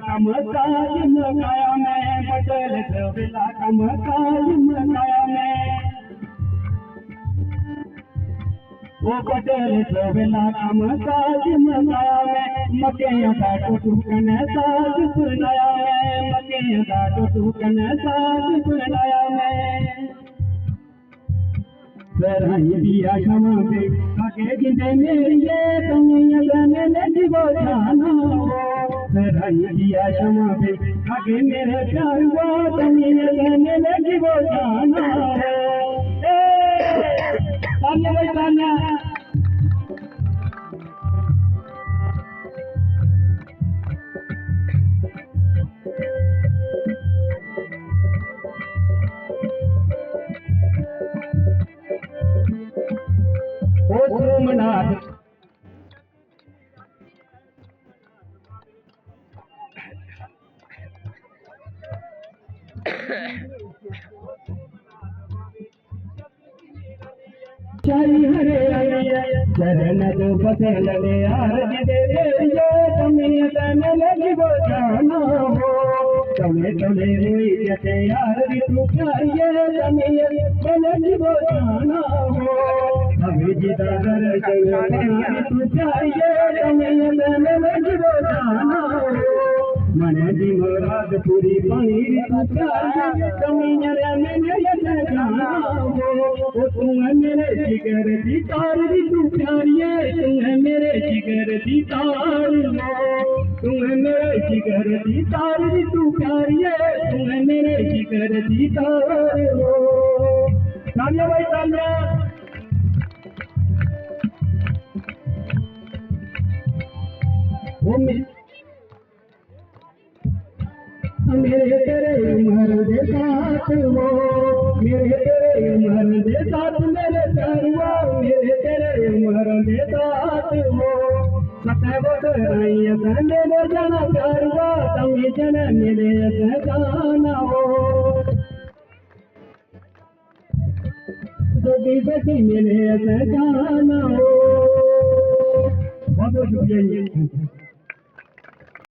कम काज मकाया मैं पटेल छबीला कम काज मकाया मैं वो पटेल छबीला कम काज मकाया मैं मके का टूकन साज बनाया मैं मके का टूकन साज बनाया मैं सराई दिया क्षमा पे आगे जिंदे मेरी ये कमियां जाने लगी वो जाना सराई दिया क्षमा पे आगे मेरे प्यार वो कमियां जाने लगी वो जाना तान्या भाई तान्या ओ सोमनाथ चारी हरे चरण दो पसंद ले आरज दे ये कमी तन लगी वो जाना हो चले चले रोई जते यार री तू चाहिए कमी लगी वो जाना हो अभी जिदा कर चले तू चाहिए कमी तन लगी वो जाना हो मन दी मुराद पूरी पानी तू चाहिए कमी मैंने जाना हो तू मेरे जिगर दी तार दी तू प्यारी है तू है मेरे जिगर दी तार तू है मेरे जिगर दी तार दी तू प्यारी है तू है मेरे जिगर दी तार तान्या भाई तान्या मेरे तेरे उम्र दे साथ वो मेरे तेरे उम्र दे साथ मेरे प्यार वो मेरे तेरे उम्र दे साथ वो सते बदराई संगे दे जाना प्यार वो तमी जन मेरे से जाना हो जोगी बेटी मेरे से जाना हो बहुत शुक्रिया।